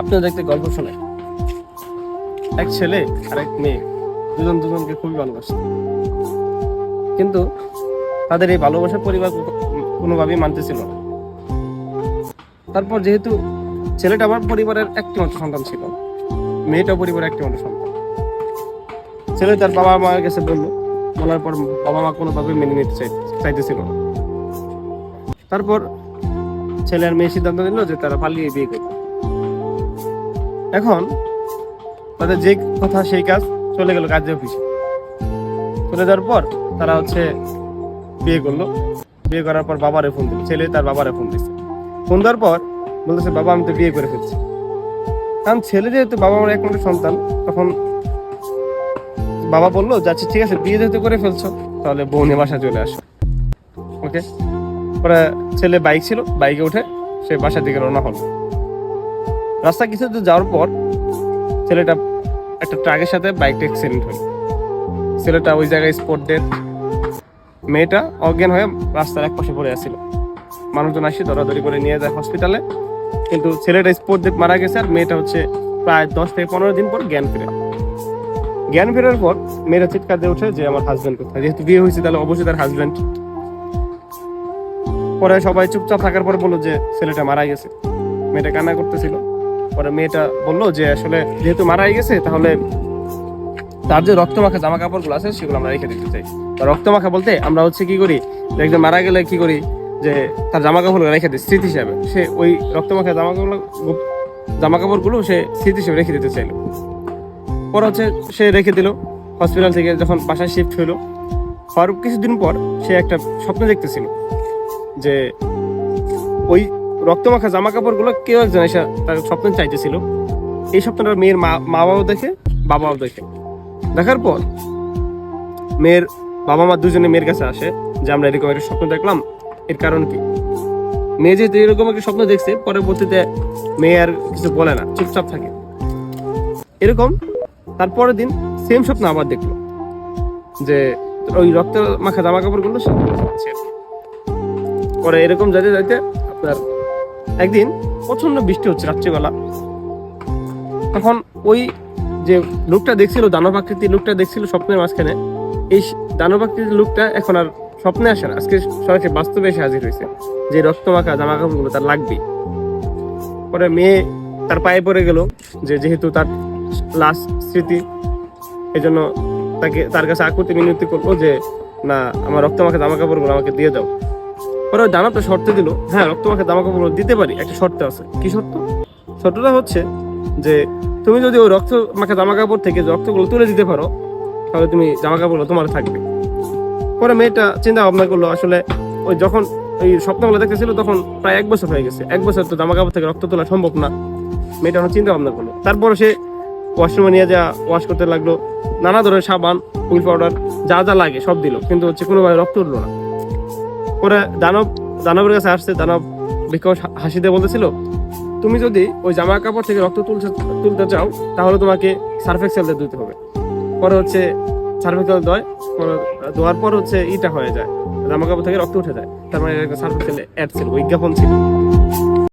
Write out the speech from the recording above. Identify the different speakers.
Speaker 1: আপনাদের একটা গল্প শোনাই। এক ছেলে আর এক মেয়ে দুজনকে খুবই ভালোবাসে, কিন্তু তাদের এই ভালোবাসার পরিবার কোনোভাবেই মানতেছিল না। তারপর যেহেতু ছেলেটা আমার পরিবারের একটি মাত্র সন্তান ছিল, মেয়েটা পরিবারের একটি মাত্র সন্তান, ছেলে তার বাবা মায়ের কাছে বলার পর বাবা মা কোনোভাবে মেনে নিতে চাইতেছিল না। তারপর ছেলে আর মেয়ে সিদ্ধান্ত নিল যে তারা পালিয়ে বিয়ে করবে। এখন তাদের যে কথা সেই কাজ, চলে গেল কাজে অফিসে। চলে যাওয়ার পর তারা বিয়ে করলো। বিয়ে করার পর বাবারে ফোন দিল, ছেলে তার বাবারে ফোন দিচ্ছে। ফোন দেওয়ার পর বলতেছে, বাবা আমি তো বিয়ে করে ফেলছি। কারণ ছেলে যেহেতু বাবা মার একমাত্র সন্তান, তখন বাবা বললো যাচ্ছে ঠিক আছে, বিয়ে যেহেতু করে ফেলছো তাহলে বউ নিয়ে বাসা চলে আসো। ওকে, ওরা ছেলে বাইক ছিল, বাইকে উঠে সে বাসার দিকে রওনা হলো। রাস্তা কিছু দূর যাওয়ার পর ছেলেটা একটা ট্রাকের সাথে বাইকটা অ্যাক্সিডেন্ট হলো। ছেলেটা ওই জায়গায় স্পট ডেড, মেয়েটা অজ্ঞান হয়ে রাস্তার এক পাশে পড়ে আসছিল। মানুষজন আসি দৌড়াদৌড়ি করে নিয়ে যায় হসপিটালে, কিন্তু ছেলেটা স্পট ডেড মারা গেছে। আর মেয়েটা প্রায় 10 থেকে 15 দিন পর জ্ঞান ফেরার পর মেয়েরা চিৎকার দিয়ে ওঠে যে আমার হাজবেন্ড কোথায়, যেহেতু বিয়ে হয়েছে তাহলে অবশ্যই তার হাজবেন্ড। পরে সবাই চুপচাপ থাকার পর বললো যে ছেলেটা মারা গেছে। মেয়েটা কান্না করতেছিল। পরে মেয়েটা বললো যে আসলে যেহেতু মারাই গেছে, তাহলে তার যে রক্তমাখা জামা কাপড়গুলো আছে সেগুলো আমরা রেখে দিতে চাই। রক্তমাখা বলতে আমরা কি করি, একজন মারা গেলে কি করি, যে তার জামা কাপড়গুলো রেখে দিই স্মৃতি হিসাবে। সে ওই রক্তমাখা জামা কাপড়গুলো সে স্মৃতি হিসেবে রেখে দিতে চাইলো। পরে সে রেখে দিল। হসপিটাল থেকে যখন বাসায় শিফট হইলো, হওয়ার কিছুদিন পর সে একটা স্বপ্ন দেখতেছিল যে ওই রক্তমাখা জামা কাপড়গুলো কেউ একজন এসে তার স্বপ্ন চাইতেছিল। এই স্বপ্নটা মেয়ের মা বাবাও দেখে, বাবাও দেখে। দেখার পর মেয়ের বাবা মা দুজনে মেয়ের কাছে আসে যে আমরা এরকম একটা স্বপ্ন দেখলাম, এর কারণ কি। মেয়ে যেহেতু এরকম একটা স্বপ্ন দেখছে, পরবর্তীতে মেয়ে আর কিছু বলে না, চুপচাপ থাকে। এরকম তারপরের দিন সেম স্বপ্ন আবার দেখলো যে ওই রক্ত মাখা জামা কাপড়গুলো। পরে এরকম যাইতে যাইতে আপনার একদিন প্রচন্ড বৃষ্টি হচ্ছে রাত্রিবেলা। তখন ওই যে লোকটা দেখছিল, দানব আকৃতির লোকটা দেখছিল স্বপ্নের মাঝখানে, এই দানব আকৃতির লোকটা এখন আর স্বপ্নে আসে না, আজকে সরাসরি বাস্তবে এসে হাজির হয়েছে যে রক্ত মাখা জামা কাপড়গুলো তার লাগবে। পরে মেয়ে তার পায়ে পড়ে গেল যে যেহেতু তার লাস্ট স্মৃতি, এই জন্য তার কাছে আকুতি মিনতি করলো যে না, আমার রক্তমাখা জামা কাপড়গুলো আমাকে দিয়ে দাও। পরে ওই দানবটা শর্তে দিল, হ্যাঁ রক্তমাখা জামা কাপড়গুলো দিতে পারি, একটা শর্ত আছে। কি শর্ত? শর্তটা হচ্ছে যে তুমি যদি ওই রক্ত মাখা জামা কাপড় থেকে রক্তগুলো তুলে দিতে পারো, তাহলে তুমি জামা কাপড়গুলো তোমার থাকবে। পরে মেয়েটা চিন্তা ভাবনা করলো, আসলে ওই যখন ওই স্বপ্নগুলো দেখতেছিল তখন প্রায় 1 বছর হয়ে গেছে। 1 বছর তো জামা কাপড় থেকে রক্ত তোলা সম্ভব না। মেয়েটা চিন্তা ভাবনা করলো। তারপরে সে ওয়াশরুমে নিয়ে ওয়াশ করতে লাগলো। নানা ধরনের সাবান, হুইল পাউডার যা যা লাগে সব দিল, কিন্তু কোনোভাবে রক্ত উঠলো না। পরে দানবের কাছে আসছে। দানব বিকট হাসি দিয়ে বলতেছিল, তুমি যদি ওই জামা কাপড় থেকে রক্ত তুলতে চাও, তাহলে তোমাকে সার্ফ এক্সেল দিয়ে ধুতে হবে। পরে সার্ফ এক্সেল ধোয়ার পর ইটা হয়ে যায়, জামা কাপড় থেকে রক্ত উঠে যায়। তার মানে সার্ফ এক্সেল অ্যাড ছিল, বিজ্ঞাপন ছিল।